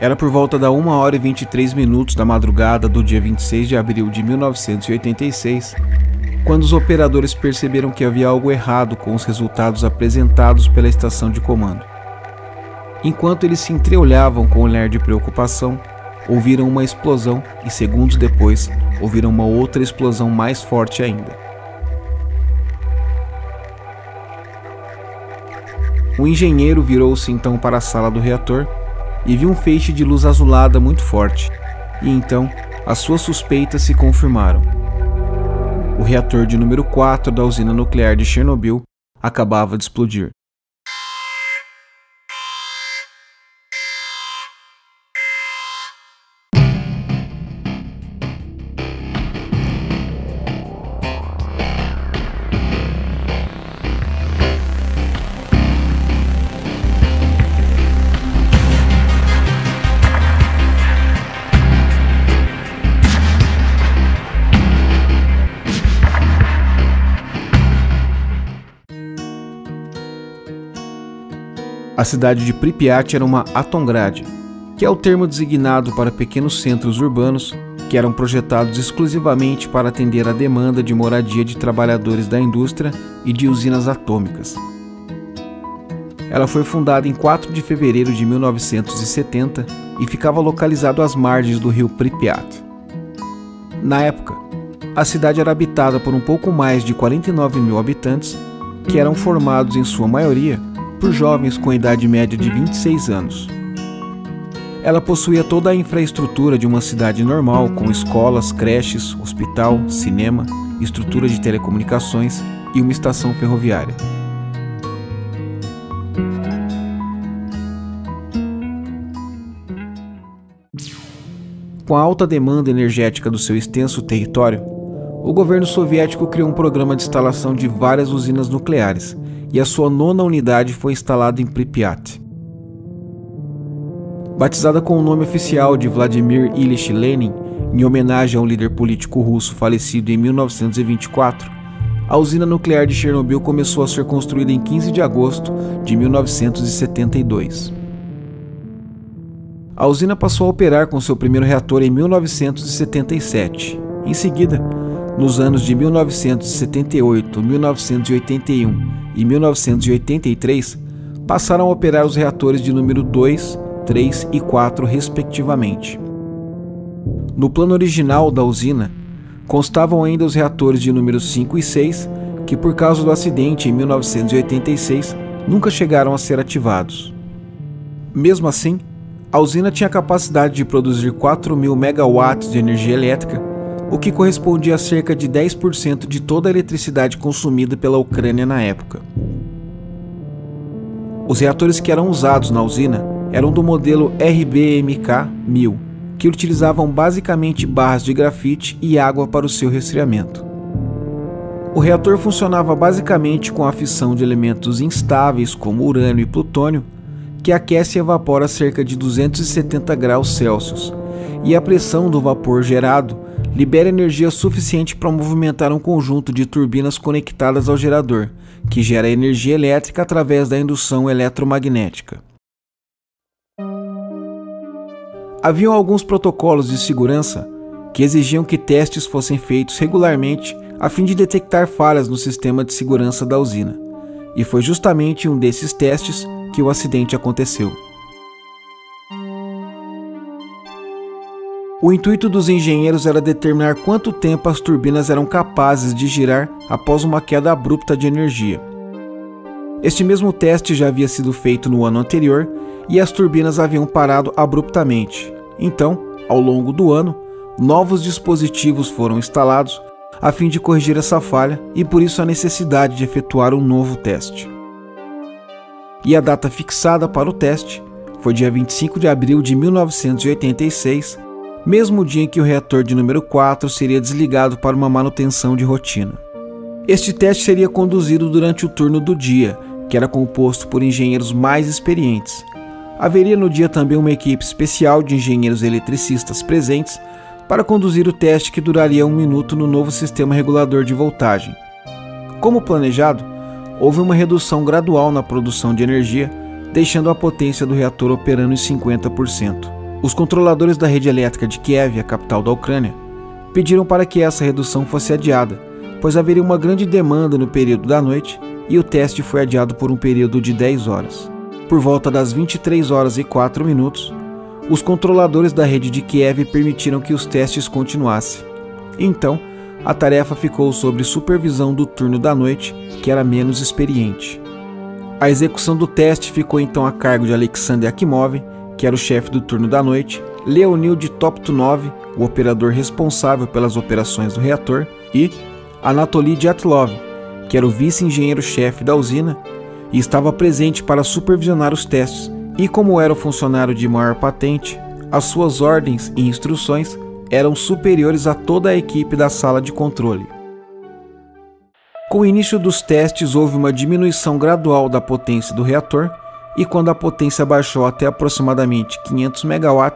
Era por volta da 1h23 da madrugada do dia 26 de abril de 1986, quando os operadores perceberam que havia algo errado com os resultados apresentados pela estação de comando. Enquanto eles se entreolhavam com um olhar de preocupação, ouviram uma explosão e segundos depois ouviram uma outra explosão mais forte ainda. O engenheiro virou-se então para a sala do reator e viu um feixe de luz azulada muito forte, e então as suas suspeitas se confirmaram. O reator de número 4 da usina nuclear de Chernobyl acabava de explodir. A cidade de Pripyat era uma Atomgrad, que é o termo designado para pequenos centros urbanos que eram projetados exclusivamente para atender à demanda de moradia de trabalhadores da indústria e de usinas atômicas. Ela foi fundada em 4 de fevereiro de 1970 e ficava localizado às margens do rio Pripyat. Na época, a cidade era habitada por um pouco mais de 49 mil habitantes, que eram formados em sua maioria por jovens com idade média de 26 anos. Ela possuía toda a infraestrutura de uma cidade normal, com escolas, creches, hospital, cinema, estrutura de telecomunicações e uma estação ferroviária. Com a alta demanda energética do seu extenso território, o governo soviético criou um programa de instalação de várias usinas nucleares, e a sua 9ª unidade foi instalada em Pripyat. Batizada com o nome oficial de Vladimir Ilyich Lenin, em homenagem ao líder político russo falecido em 1924, a usina nuclear de Chernobyl começou a ser construída em 15 de agosto de 1972. A usina passou a operar com seu primeiro reator em 1977. Em seguida, nos anos de 1978, 1981 e 1983, passaram a operar os reatores de número 2, 3 e 4, respectivamente. No plano original da usina, constavam ainda os reatores de número 5 e 6, que por causa do acidente em 1986, nunca chegaram a ser ativados. Mesmo assim, a usina tinha capacidade de produzir 4.000 megawatts de energia elétrica, o que correspondia a cerca de 10% de toda a eletricidade consumida pela Ucrânia na época. Os reatores que eram usados na usina eram do modelo RBMK-1000, que utilizavam basicamente barras de grafite e água para o seu resfriamento. O reator funcionava basicamente com a fissão de elementos instáveis como urânio e plutônio, que aquece e evapora a cerca de 270 graus Celsius, e a pressão do vapor gerado libera energia suficiente para movimentar um conjunto de turbinas conectadas ao gerador, que gera energia elétrica através da indução eletromagnética. Haviam alguns protocolos de segurança que exigiam que testes fossem feitos regularmente a fim de detectar falhas no sistema de segurança da usina, e foi justamente em um desses testes que o acidente aconteceu. O intuito dos engenheiros era determinar quanto tempo as turbinas eram capazes de girar após uma queda abrupta de energia. Este mesmo teste já havia sido feito no ano anterior e as turbinas haviam parado abruptamente. Então, ao longo do ano, novos dispositivos foram instalados a fim de corrigir essa falha e por isso a necessidade de efetuar um novo teste. E a data fixada para o teste foi dia 25 de abril de 1986, mesmo dia em que o reator de número 4 seria desligado para uma manutenção de rotina. Este teste seria conduzido durante o turno do dia, que era composto por engenheiros mais experientes. Haveria no dia também uma equipe especial de engenheiros eletricistas presentes para conduzir o teste, que duraria 1 minuto no novo sistema regulador de voltagem. Como planejado, houve uma redução gradual na produção de energia, deixando a potência do reator operando em 50%. Os controladores da rede elétrica de Kiev, a capital da Ucrânia, pediram para que essa redução fosse adiada, pois haveria uma grande demanda no período da noite e o teste foi adiado por um período de 10 horas. Por volta das 23 horas e 4 minutos, os controladores da rede de Kiev permitiram que os testes continuassem. Então, a tarefa ficou sob supervisão do turno da noite, que era menos experiente. A execução do teste ficou então a cargo de Alexander Akimov, que era o chefe do turno da noite, Leonid Toptunov, o operador responsável pelas operações do reator, e Anatoly Dyatlov, que era o vice-engenheiro-chefe da usina e estava presente para supervisionar os testes, e como era o funcionário de maior patente, as suas ordens e instruções eram superiores a toda a equipe da sala de controle. Com o início dos testes houve uma diminuição gradual da potência do reator, e quando a potência baixou até aproximadamente 500 MW,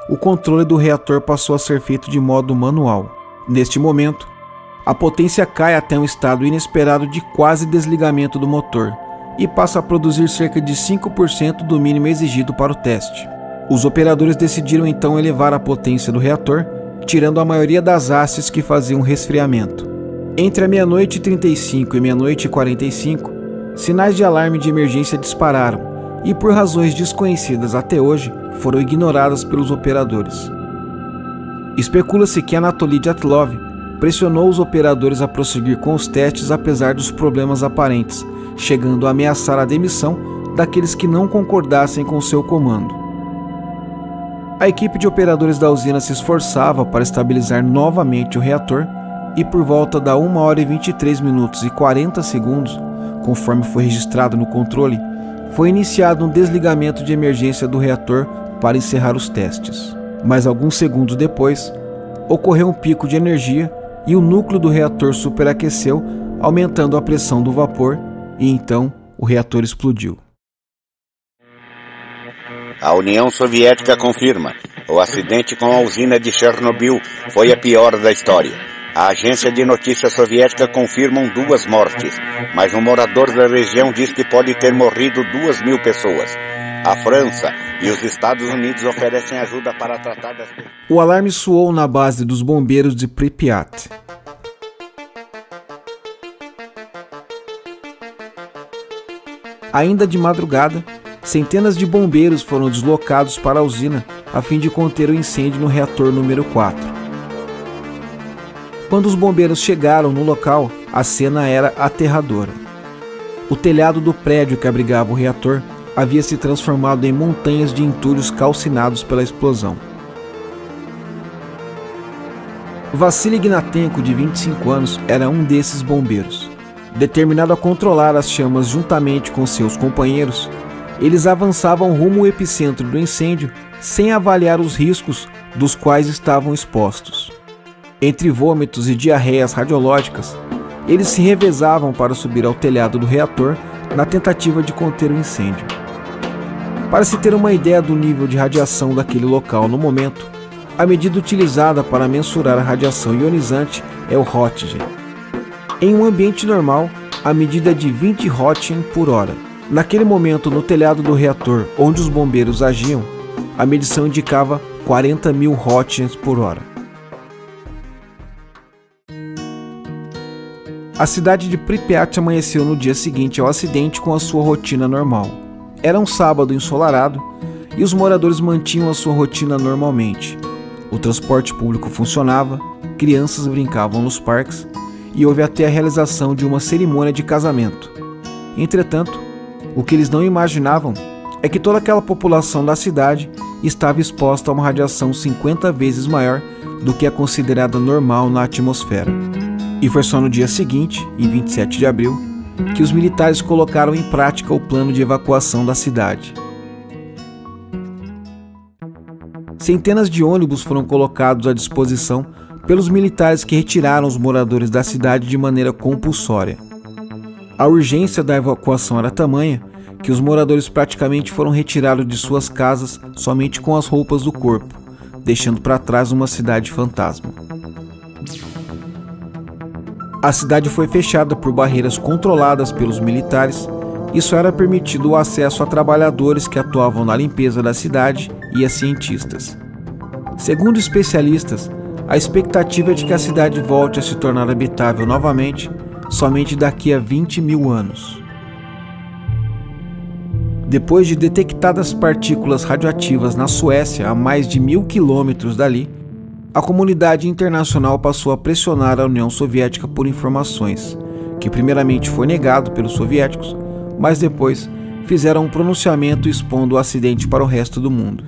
o controle do reator passou a ser feito de modo manual. Neste momento, a potência cai até um estado inesperado de quase desligamento do motor e passa a produzir cerca de 5% do mínimo exigido para o teste. Os operadores decidiram então elevar a potência do reator, tirando a maioria das hastes que faziam resfriamento. Entre a meia-noite e 35 e meia-noite e 45, sinais de alarme de emergência dispararam e, por razões desconhecidas até hoje, foram ignoradas pelos operadores. Especula-se que Anatoly Dyatlov pressionou os operadores a prosseguir com os testes apesar dos problemas aparentes, chegando a ameaçar a demissão daqueles que não concordassem com seu comando. A equipe de operadores da usina se esforçava para estabilizar novamente o reator e por volta da 1 hora e 23 minutos e 40 segundos, conforme foi registrado no controle, foi iniciado um desligamento de emergência do reator para encerrar os testes. Mas alguns segundos depois, ocorreu um pico de energia e o núcleo do reator superaqueceu, aumentando a pressão do vapor, e então o reator explodiu. A União Soviética confirma: o acidente com a usina de Chernobyl foi a pior da história. A agência de notícias soviética confirma 2 mortes, mas um morador da região diz que pode ter morrido 2.000 pessoas. A França e os Estados Unidos oferecem ajuda para tratar das... O alarme soou na base dos bombeiros de Pripyat. Ainda de madrugada, centenas de bombeiros foram deslocados para a usina a fim de conter o incêndio no reator número 4. Quando os bombeiros chegaram no local, a cena era aterradora. O telhado do prédio que abrigava o reator havia se transformado em montanhas de entulhos calcinados pela explosão. Vassily Ignatenko, de 25 anos, era um desses bombeiros. Determinado a controlar as chamas juntamente com seus companheiros, eles avançavam rumo ao epicentro do incêndio sem avaliar os riscos dos quais estavam expostos. Entre vômitos e diarreias radiológicas, eles se revezavam para subir ao telhado do reator na tentativa de conter o incêndio. Para se ter uma ideia do nível de radiação daquele local no momento, a medida utilizada para mensurar a radiação ionizante é o Roentgen. Em um ambiente normal, a medida é de 20 Roentgen por hora. Naquele momento, no telhado do reator onde os bombeiros agiam, a medição indicava 40.000 Roentgens por hora. A cidade de Pripyat amanheceu no dia seguinte ao acidente com a sua rotina normal. Era um sábado ensolarado e os moradores mantinham a sua rotina normalmente. O transporte público funcionava, crianças brincavam nos parques e houve até a realização de uma cerimônia de casamento. Entretanto, o que eles não imaginavam é que toda aquela população da cidade estava exposta a uma radiação 50 vezes maior do que a considerada normal na atmosfera. E foi só no dia seguinte, em 27 de abril, que os militares colocaram em prática o plano de evacuação da cidade. Centenas de ônibus foram colocados à disposição pelos militares que retiraram os moradores da cidade de maneira compulsória. A urgência da evacuação era tamanha que os moradores praticamente foram retirados de suas casas somente com as roupas do corpo, deixando para trás uma cidade fantasma. A cidade foi fechada por barreiras controladas pelos militares e só era permitido o acesso a trabalhadores que atuavam na limpeza da cidade e a cientistas. Segundo especialistas, a expectativa é de que a cidade volte a se tornar habitável novamente somente daqui a 20 mil anos. Depois de detectadas partículas radioativas na Suécia a mais de 1000 quilômetros dali, a comunidade internacional passou a pressionar a União Soviética por informações, que primeiramente foi negado pelos soviéticos, mas depois fizeram um pronunciamento expondo o acidente para o resto do mundo.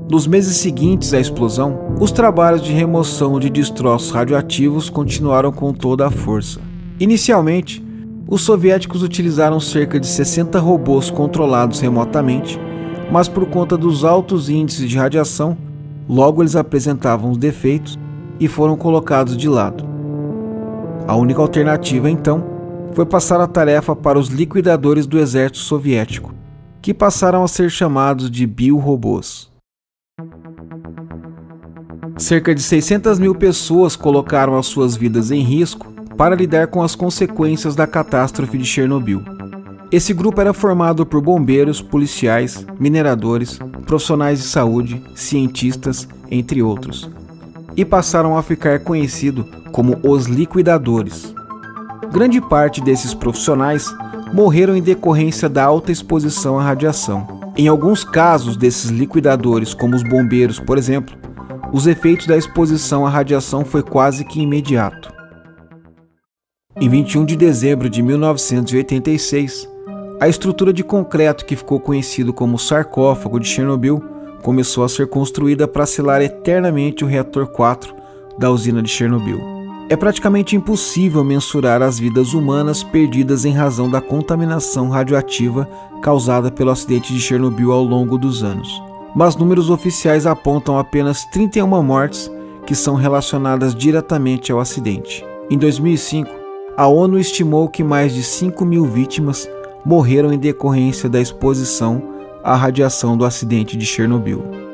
Nos meses seguintes à explosão, os trabalhos de remoção de destroços radioativos continuaram com toda a força. Inicialmente, os soviéticos utilizaram cerca de 60 robôs controlados remotamente, mas por conta dos altos índices de radiação, logo eles apresentavam os defeitos e foram colocados de lado. A única alternativa, então, foi passar a tarefa para os liquidadores do exército soviético, que passaram a ser chamados de biorobôs. Cerca de 600 mil pessoas colocaram as suas vidas em risco para lidar com as consequências da catástrofe de Chernobyl. Esse grupo era formado por bombeiros, policiais, mineradores, profissionais de saúde, cientistas, entre outros, e passaram a ficar conhecidos como os liquidadores. Grande parte desses profissionais morreram em decorrência da alta exposição à radiação. Em alguns casos desses liquidadores, como os bombeiros, por exemplo, os efeitos da exposição à radiação foi quase que imediato. Em 21 de dezembro de 1986, a estrutura de concreto que ficou conhecido como sarcófago de Chernobyl começou a ser construída para selar eternamente o reator 4 da usina de Chernobyl. É praticamente impossível mensurar as vidas humanas perdidas em razão da contaminação radioativa causada pelo acidente de Chernobyl ao longo dos anos. Mas números oficiais apontam apenas 31 mortes que são relacionadas diretamente ao acidente. Em 2005, a ONU estimou que mais de 5.000 vítimas morreram em decorrência da exposição à radiação do acidente de Chernobyl.